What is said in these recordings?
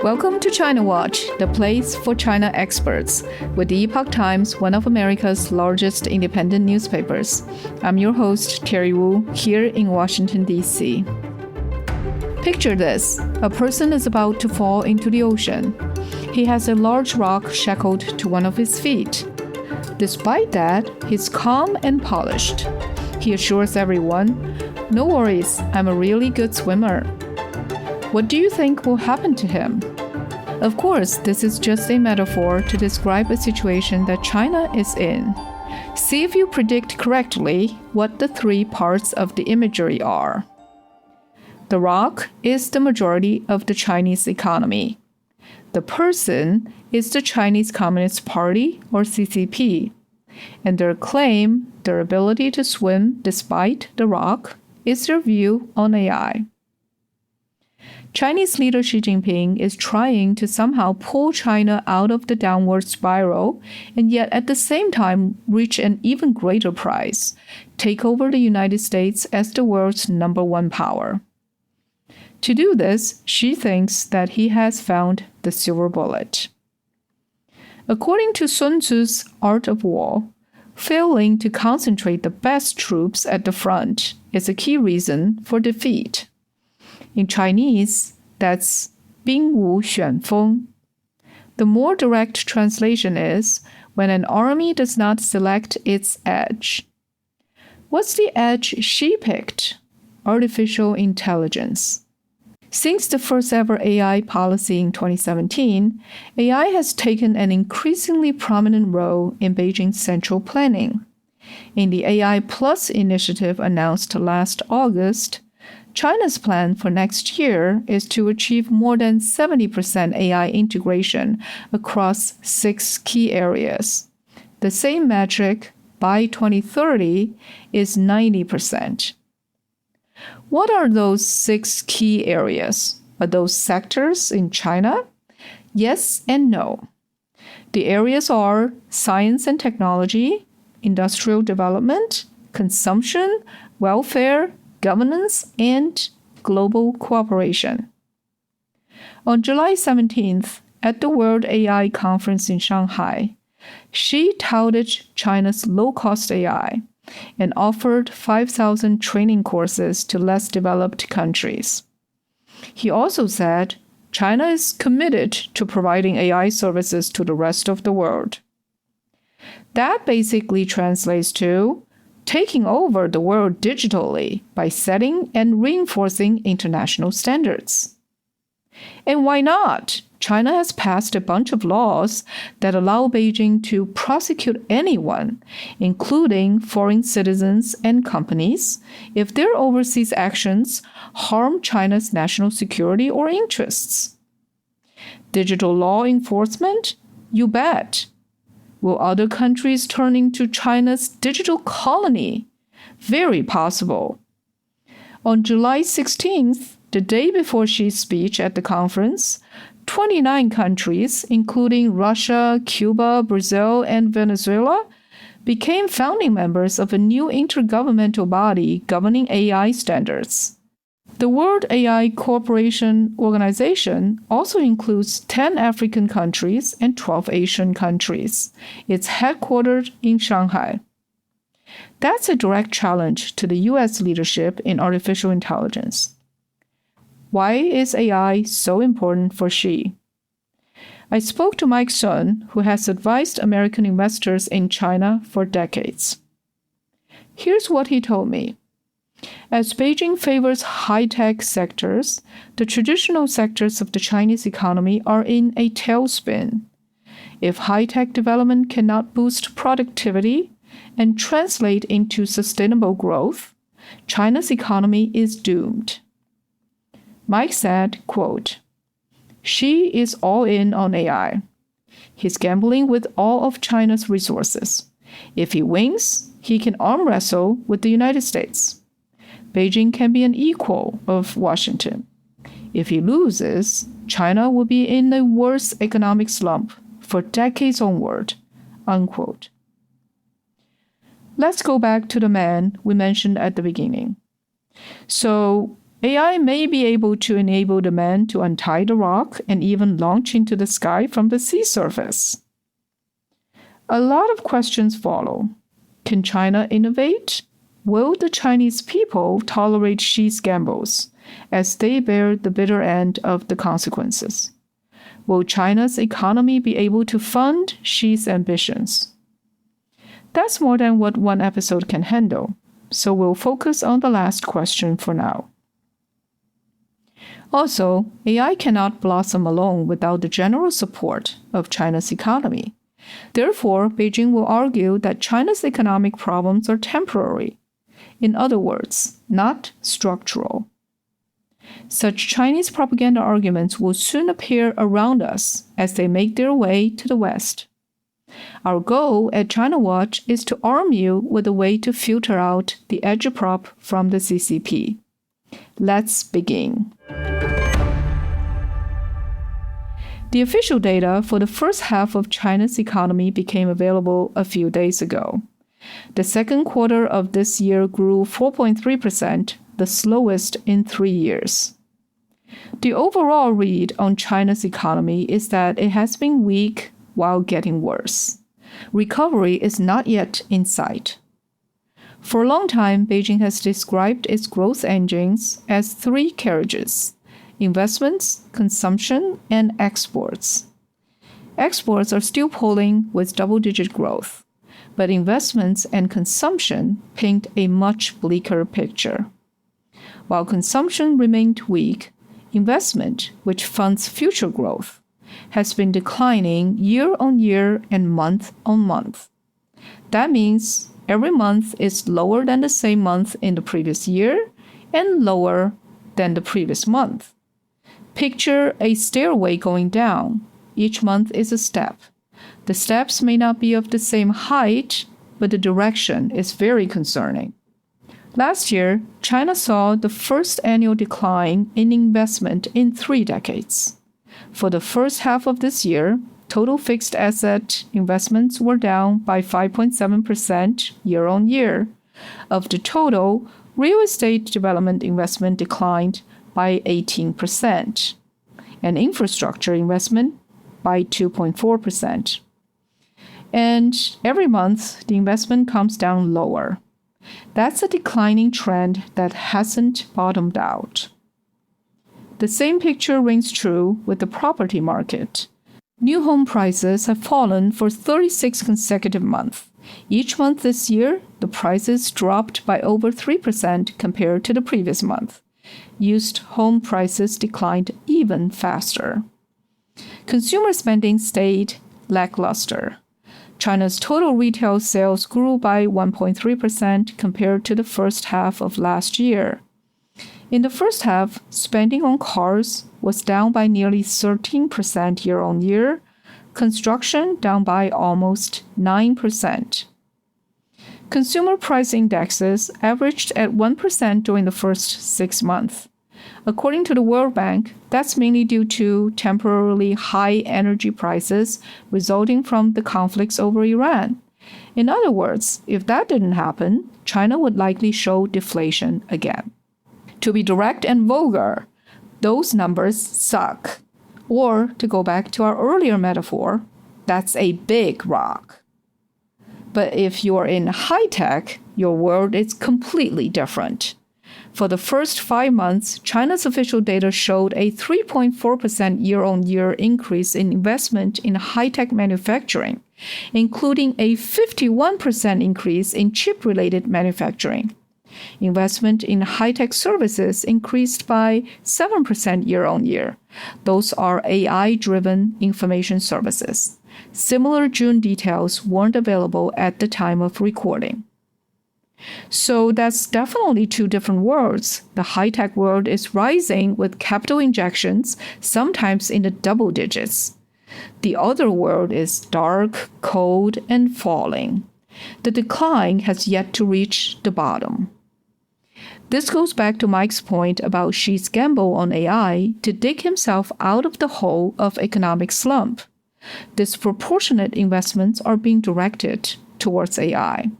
Welcome to China Watch, the place for China experts, with the Epoch Times, one of America's largest independent newspapers. I'm your host, Terry Wu, here in Washington, D.C. Picture this. A person is about to fall into the ocean. He has a large rock shackled to one of his feet. Despite that, he's calm and polished. He assures everyone, "No worries, I'm a really good swimmer." What do you think will happen to him? Of course, this is just a metaphor to describe a situation that China is in. See if you predict correctly what the three parts of the imagery are. The rock is the majority of the Chinese economy. The person is the Chinese Communist Party, or CCP. And their claim, their ability to swim despite the rock, is their view on AI. Chinese leader Xi Jinping is trying to somehow pull China out of the downward spiral and yet at the same time reach an even greater prize, take over the United States as the world's number one power. To do this, Xi thinks that he has found the silver bullet. According to Sun Tzu's Art of War, failing to concentrate the best troops at the front is a key reason for defeat. In Chinese, that's 兵无选锋. The more direct translation is when an army does not select its edge. What's the edge Xi picked? Artificial intelligence. Since the first ever AI policy in 2017, AI has taken an increasingly prominent role in Beijing's central planning. In the AI Plus initiative announced last August, China's plan for next year is to achieve more than 70% AI integration across 6 key areas. The same metric by 2030 is 90%. What are those 6 key areas? Are those sectors in China? Yes and no. The areas are science and technology, industrial development, consumption, welfare, governance, and global cooperation. On July 17th, at the World AI Conference in Shanghai, Xi touted China's low-cost AI and offered 5,000 training courses to less developed countries. He also said China is committed to providing AI services to the rest of the world. That basically translates to taking over the world digitally by setting and reinforcing international standards. And why not? China has passed a bunch of laws that allow Beijing to prosecute anyone, including foreign citizens and companies, if their overseas actions harm China's national security or interests. Digital law enforcement? You bet. Will other countries turn into China's digital colony? Very possible. On July 16th, the day before Xi's speech at the conference, 29 countries, including Russia, Cuba, Brazil, and Venezuela, became founding members of a new intergovernmental body governing AI standards. The World AI Cooperation Organization also includes 10 African countries and 12 Asian countries. It's headquartered in Shanghai. That's a direct challenge to the U.S. leadership in artificial intelligence. Why is AI so important for Xi? I spoke to Mike Sun, who has advised American investors in China for decades. Here's what he told me. As Beijing favors high-tech sectors, the traditional sectors of the Chinese economy are in a tailspin. If high-tech development cannot boost productivity and translate into sustainable growth, China's economy is doomed. Mike said, quote, "Xi is all in on AI. He's gambling with all of China's resources. If he wins, he can arm wrestle with the United States. Beijing can be an equal of Washington. If he loses, China will be in a worse economic slump for decades onward." Unquote. Let's go back to the man we mentioned at the beginning. So AI may be able to enable the man to untie the rock and even launch into the sky from the sea surface. A lot of questions follow. Can China innovate? Will the Chinese people tolerate Xi's gambles as they bear the bitter end of the consequences? Will China's economy be able to fund Xi's ambitions? That's more than what one episode can handle, so we'll focus on the last question for now. Also, AI cannot blossom alone without the general support of China's economy. Therefore, Beijing will argue that China's economic problems are temporary. In other words, not structural. Such Chinese propaganda arguments will soon appear around us as they make their way to the West. Our goal at China Watch is to arm you with a way to filter out the agitprop from the CCP. Let's begin. The official data for the first half of China's economy became available a few days ago. The second quarter of this year grew 4.3%, the slowest in 3 years. The overall read on China's economy is that it has been weak while getting worse. Recovery is not yet in sight. For a long time, Beijing has described its growth engines as 3 carriages: investments, consumption, and exports. Exports are still pulling with double-digit growth, but investments and consumption paint a much bleaker picture. While consumption remained weak, investment, which funds future growth, has been declining year on year and month on month. That means every month is lower than the same month in the previous year and lower than the previous month. Picture a stairway going down. Each month is a step. The steps may not be of the same height, but the direction is very concerning. Last year, China saw the first annual decline in investment in 3 decades. For the first half of this year, total fixed asset investments were down by 5.7% year on year. Of the total, real estate development investment declined by 18%, and infrastructure investment by 2.4%. And every month, the investment comes down lower. That's a declining trend that hasn't bottomed out. The same picture rings true with the property market. New home prices have fallen for 36 consecutive months. Each month this year, the prices dropped by over 3% compared to the previous month. Used home prices declined even faster. Consumer spending stayed lackluster. China's total retail sales grew by 1.3% compared to the first half of last year. In the first half, spending on cars was down by nearly 13% year on year, construction down by almost 9%. Consumer price indexes averaged at 1% during the first 6 months. According to the World Bank, that's mainly due to temporarily high energy prices resulting from the conflicts over Iran. In other words, if that didn't happen, China would likely show deflation again. To be direct and vulgar, those numbers suck. Or, to go back to our earlier metaphor, that's a big rock. But if you're in high tech, your world is completely different. For the first 5 months, China's official data showed a 3.4% year-on-year increase in investment in high-tech manufacturing, including a 51% increase in chip-related manufacturing. Investment in high-tech services increased by 7% year-on-year. Those are AI-driven information services. Similar June details weren't available at the time of recording. So that's definitely 2 different worlds. The high-tech world is rising with capital injections, sometimes in the double digits. The other world is dark, cold, and falling. The decline has yet to reach the bottom. This goes back to Mike's point about Xi's gamble on AI to dig himself out of the hole of economic slump. Disproportionate investments are being directed towards AI.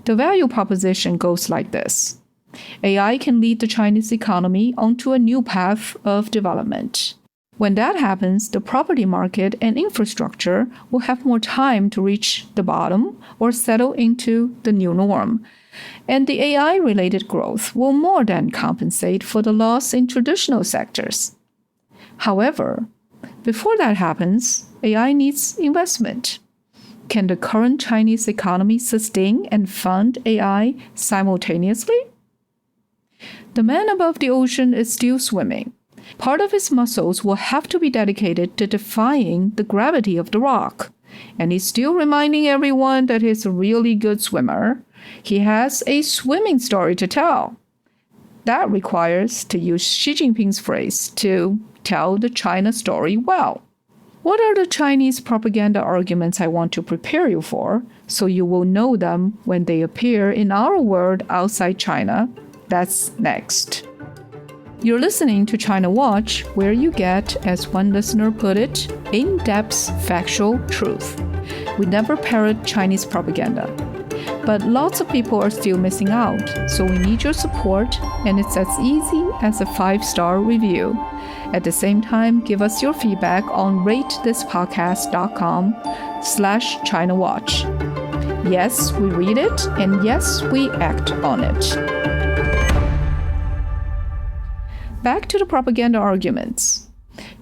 The value proposition goes like this. AI can lead the Chinese economy onto a new path of development. When that happens, the property market and infrastructure will have more time to reach the bottom or settle into the new norm. And the AI-related growth will more than compensate for the loss in traditional sectors. However, before that happens, AI needs investment. Can the current Chinese economy sustain and fund AI simultaneously? The man above the ocean is still swimming. Part of his muscles will have to be dedicated to defying the gravity of the rock. And he's still reminding everyone that he's a really good swimmer. He has a swimming story to tell. That requires to use Xi Jinping's phrase to tell the China story well. What are the Chinese propaganda arguments I want to prepare you for, so you will know them when they appear in our world outside China? That's next. You're listening to China Watch, where you get, as one listener put it, in-depth factual truth. We never parrot Chinese propaganda. But lots of people are still missing out, so we need your support, and it's as easy as a 5-star review. At the same time, give us your feedback on ratethispodcast.com/ChinaWatch. Yes, we read it, and yes, we act on it. Back to the propaganda arguments.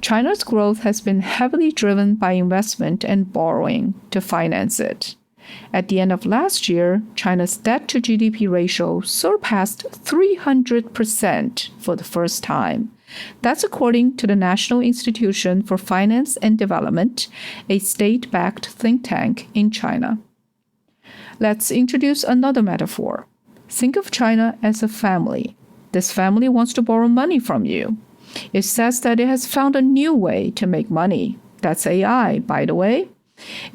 China's growth has been heavily driven by investment and borrowing to finance it. At the end of last year, China's debt-to-GDP ratio surpassed 300% for the first time. That's according to the National Institution for Finance and Development, a state-backed think tank in China. Let's introduce another metaphor. Think of China as a family. This family wants to borrow money from you. It says that it has found a new way to make money. That's AI, by the way.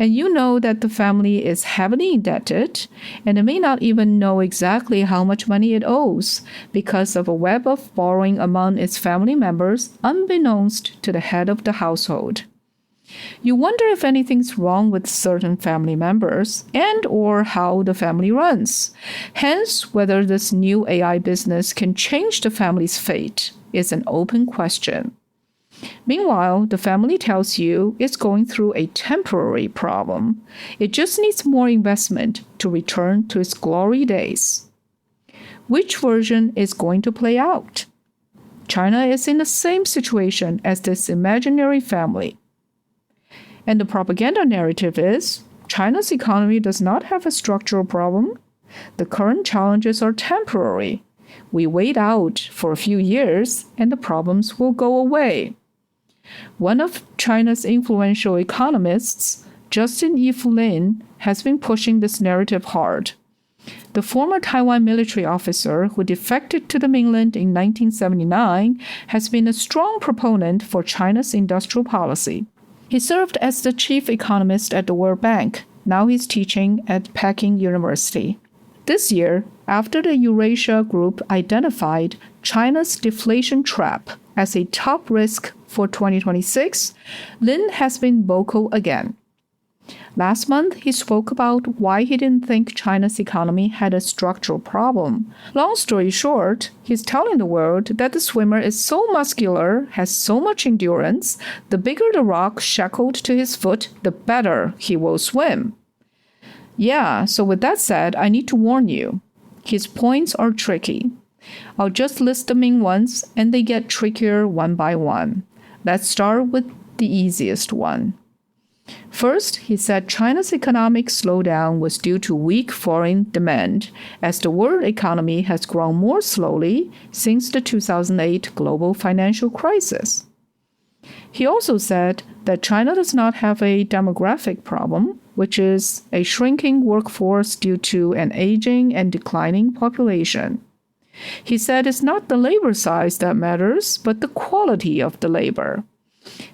And you know that the family is heavily indebted, and it may not even know exactly how much money it owes because of a web of borrowing among its family members unbeknownst to the head of the household. You wonder if anything's wrong with certain family members and or how the family runs. Hence, whether this new AI business can change the family's fate is an open question. Meanwhile, the family tells you it's going through a temporary problem. It just needs more investment to return to its glory days. Which version is going to play out? China is in the same situation as this imaginary family. And the propaganda narrative is China's economy does not have a structural problem. The current challenges are temporary. We wait out for a few years and the problems will go away. One of China's influential economists, Justin Eve Lin, has been pushing this narrative hard. The former Taiwan military officer who defected to the mainland in 1979 has been a strong proponent for China's industrial policy. He served as the chief economist at the World Bank. Now he's teaching at Peking University. This year, after the Eurasia Group identified China's deflation trap as a top risk for 2026, Lin has been vocal again. Last month, he spoke about why he didn't think China's economy had a structural problem. Long story short, he's telling the world that the swimmer is so muscular, has so much endurance, the bigger the rock shackled to his foot, the better he will swim. Yeah, so with that said, I need to warn you. His points are tricky. I'll just list the main ones, and they get trickier one by one. Let's start with the easiest one. First, he said China's economic slowdown was due to weak foreign demand, as the world economy has grown more slowly since the 2008 global financial crisis. He also said that China does not have a demographic problem, which is a shrinking workforce due to an aging and declining population. He said it's not the labor size that matters, but the quality of the labor.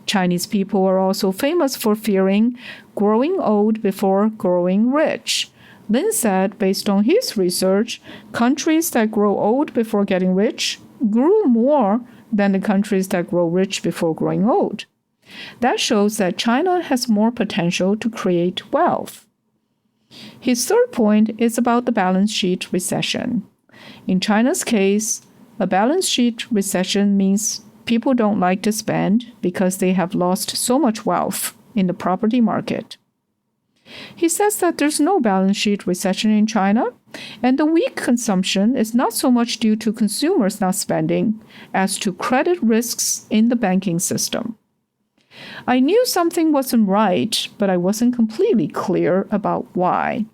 Chinese people are also famous for fearing growing old before growing rich. Lin said, based on his research, countries that grow old before getting rich grew more than the countries that grow rich before growing old. That shows that China has more potential to create wealth. His third point is about the balance sheet recession. In China's case, a balance sheet recession means people don't like to spend because they have lost so much wealth in the property market. He says that there's no balance sheet recession in China, and the weak consumption is not so much due to consumers not spending as to credit risks in the banking system. I knew something wasn't right, but I wasn't completely clear about why.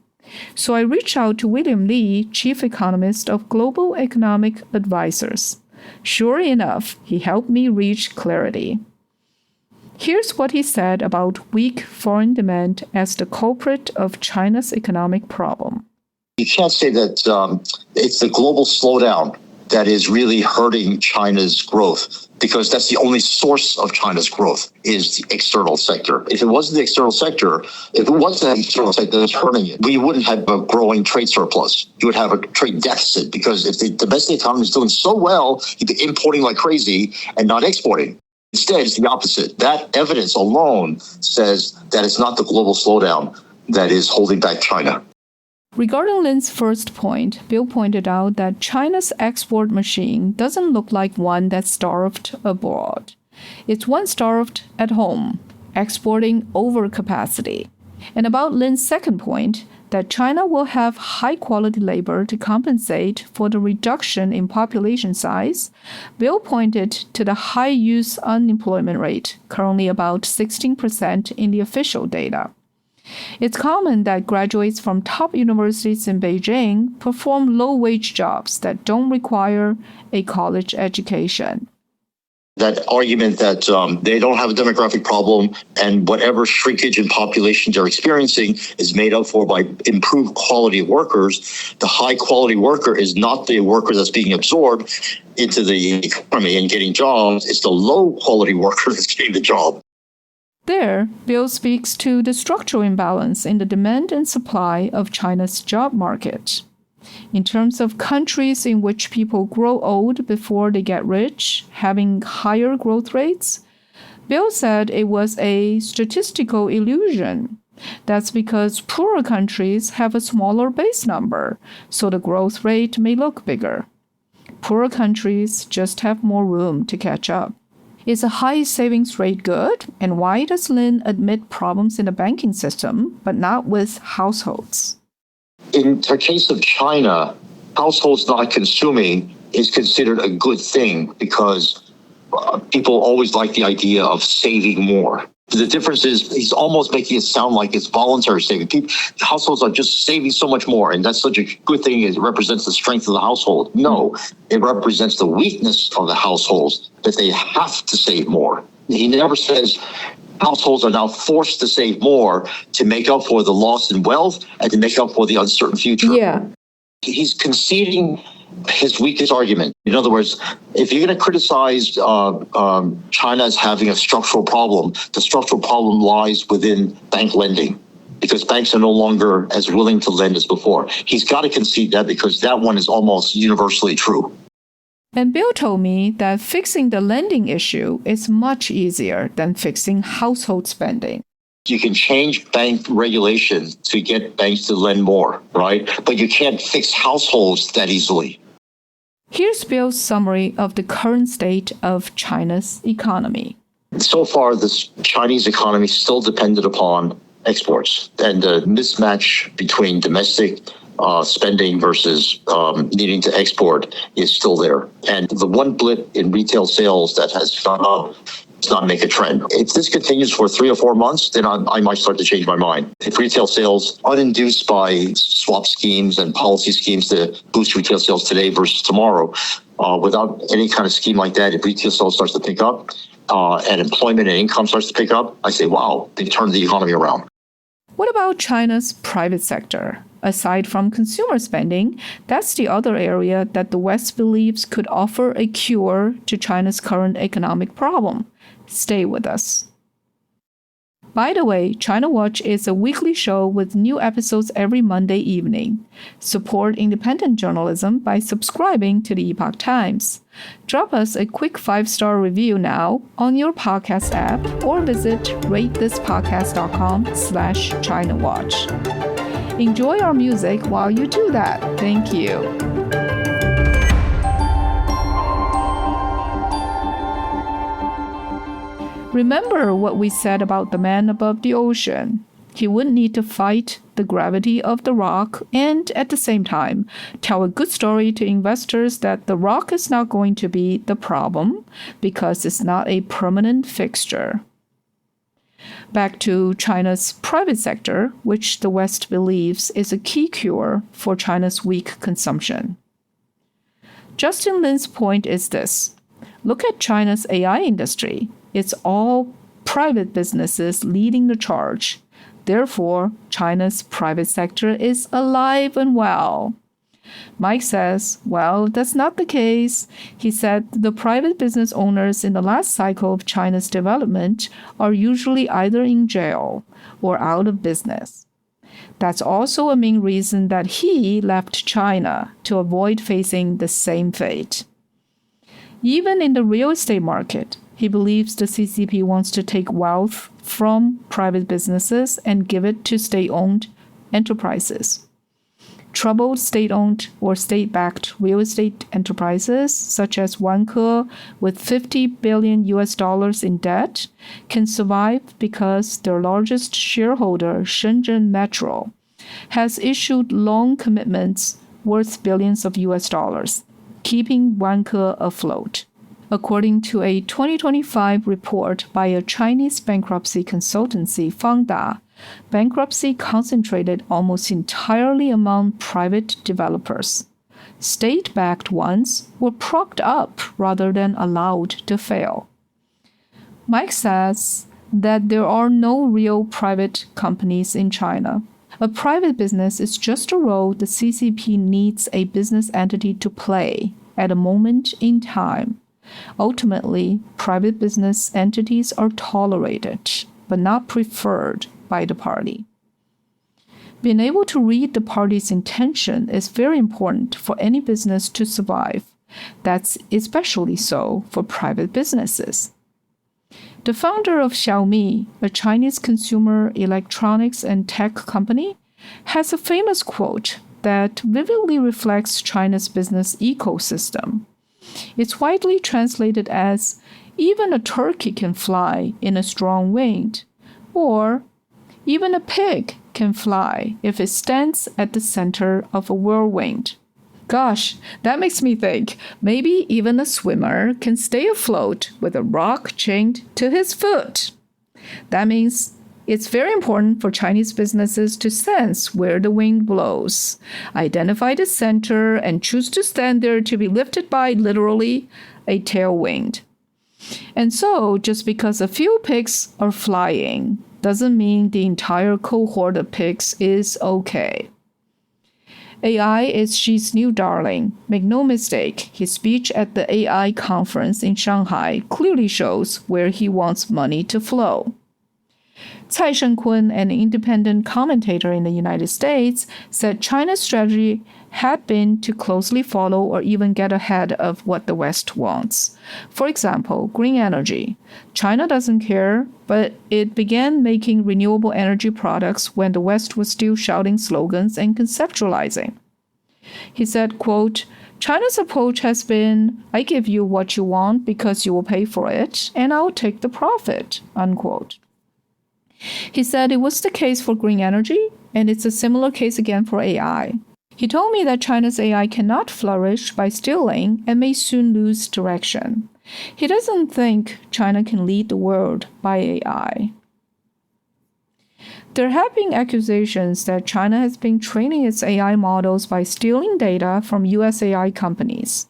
So I reached out to William Li, chief economist of Global Economic Advisors. Sure enough, he helped me reach clarity. Here's what he said about weak foreign demand as the culprit of China's economic problem. You can't say that it's the global slowdown that is really hurting China's growth, because that's the only source of China's growth is the external sector. If it wasn't the external sector, that's hurting it, we wouldn't have a growing trade surplus. You would have a trade deficit, because if the domestic economy is doing so well, you'd be importing like crazy and not exporting. Instead, it's the opposite. That evidence alone says that it's not the global slowdown that is holding back China. Regarding Lin's first point, Bill pointed out that China's export machine doesn't look like one that's starved abroad. It's one starved at home, exporting overcapacity. And about Lin's second point, that China will have high-quality labor to compensate for the reduction in population size, Bill pointed to the high youth unemployment rate, currently about 16% in the official data. It's common that graduates from top universities in Beijing perform low-wage jobs that don't require a college education. That argument that they don't have a demographic problem and whatever shrinkage in population they're experiencing is made up for by improved quality workers. The high quality worker is not the worker that's being absorbed into the economy and getting jobs. It's the low quality worker that's getting the job. There, Bill speaks to the structural imbalance in the demand and supply of China's job market. In terms of countries in which people grow old before they get rich, having higher growth rates, Bill said it was a statistical illusion. That's because poorer countries have a smaller base number, so the growth rate may look bigger. Poorer countries just have more room to catch up. Is a high savings rate good? And why does Lin admit problems in the banking system, but not with households? In the case of China, households not consuming is considered a good thing because people always like the idea of saving more. The difference is he's almost making it sound like it's voluntary saving. Households are just saving so much more, and that's such a good thing. It represents the strength of the household. No, it represents the weakness of the households, that they have to save more. He never says households are now forced to save more to make up for the loss in wealth and to make up for the uncertain future. Yeah. He's conceding his weakest argument. In other words, if you're going to criticize China as having a structural problem, the structural problem lies within bank lending, because banks are no longer as willing to lend as before. He's got to concede that, because that one is almost universally true. And Bill told me that fixing the lending issue is much easier than fixing household spending. You can change bank regulations to get banks to lend more, right? But you can't fix households that easily. Here's Bill's summary of the current state of China's economy. So far, the Chinese economy is still dependent upon exports, and the mismatch between domestic spending versus needing to export is still there. And the one blip in retail sales that has gone up does not make a trend. If this continues for 3 or 4 months, then I might start to change my mind. If retail sales, uninduced by swap schemes and policy schemes to boost retail sales today versus tomorrow, without any kind of scheme like that, if retail sales starts to pick up and employment and income starts to pick up, I say, wow, they turned the economy around. What about China's private sector? Aside from consumer spending, that's the other area that the West believes could offer a cure to China's current economic problem. Stay with us. By the way, China Watch is a weekly show with new episodes every Monday evening. Support independent journalism by subscribing to the Epoch Times. Drop us a quick 5-star review now on your podcast app or visit ratethispodcast.com/China Watch. Enjoy our music while you do that. Thank you. Remember what we said about the man above the ocean. He wouldn't need to fight the gravity of the rock and, at the same time, tell a good story to investors that the rock is not going to be the problem because it's not a permanent fixture. Back to China's private sector, which the West believes is a key cure for China's weak consumption. Justin Lin's point is this. Look at China's AI industry. It's all private businesses leading the charge. Therefore, China's private sector is alive and well. Mike says, well, that's not the case. He said the private business owners in the last cycle of China's development are usually either in jail or out of business. That's also a main reason that he left China to avoid facing the same fate. Even in the real estate market, he believes the CCP wants to take wealth from private businesses and give it to state-owned enterprises. Troubled state-owned or state-backed real estate enterprises, such as Vanke with $50 billion in debt, can survive because their largest shareholder, Shenzhen Metro, has issued loan commitments worth billions of US dollars, keeping Vanke afloat. According to a 2025 report by a Chinese bankruptcy consultancy, Fangda, bankruptcy concentrated almost entirely among private developers. State-backed ones were propped up rather than allowed to fail. Mike says that there are no real private companies in China. A private business is just a role the CCP needs a business entity to play at a moment in time. Ultimately, private business entities are tolerated, but not preferred by the party. Being able to read the party's intention is very important for any business to survive. That's especially so for private businesses. The founder of Xiaomi, a Chinese consumer electronics and tech company, has a famous quote that vividly reflects China's business ecosystem. It's widely translated as, even a turkey can fly in a strong wind, or even a pig can fly if it stands at the center of a whirlwind. Gosh, that makes me think maybe even a swimmer can stay afloat with a rock chained to his foot. That means it's very important for Chinese businesses to sense where the wind blows, identify the center, and choose to stand there to be lifted by, literally, a tailwind. And so, just because a few pigs are flying doesn't mean the entire cohort of pigs is okay. AI is Xi's new darling. Make no mistake, his speech at the AI conference in Shanghai clearly shows where he wants money to flow. Cai Shengkun, an independent commentator in the United States, said China's strategy had been to closely follow or even get ahead of what the West wants. For example, green energy. China doesn't care, but it began making renewable energy products when the West was still shouting slogans and conceptualizing. He said, quote, China's approach has been, I give you what you want because you will pay for it, and I'll take the profit, unquote. He said it was the case for green energy, and it's a similar case again for AI. He told me that China's AI cannot flourish by stealing and may soon lose direction. He doesn't think China can lead the world by AI. There have been accusations that China has been training its AI models by stealing data from US AI companies.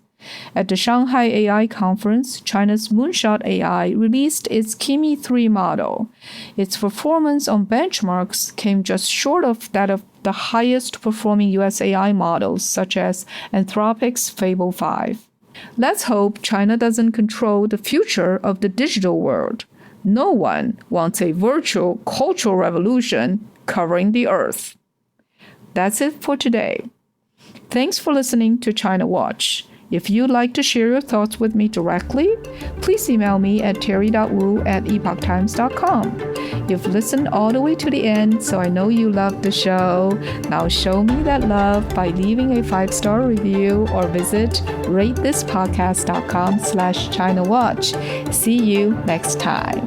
At the Shanghai AI conference, China's Moonshot AI released its Kimi 3 model. Its performance on benchmarks came just short of that of the highest performing US AI models, such as Anthropic's Fable 5. Let's hope China doesn't control the future of the digital world. No one wants a virtual cultural revolution covering the earth. That's it for today. Thanks for listening to China Watch. If you'd like to share your thoughts with me directly, please email me at terry.wu@epochtimes.com. You've listened all the way to the end, so I know you love the show. Now show me that love by leaving a 5-star review or visit ratethispodcast.com/ChinaWatch. See you next time.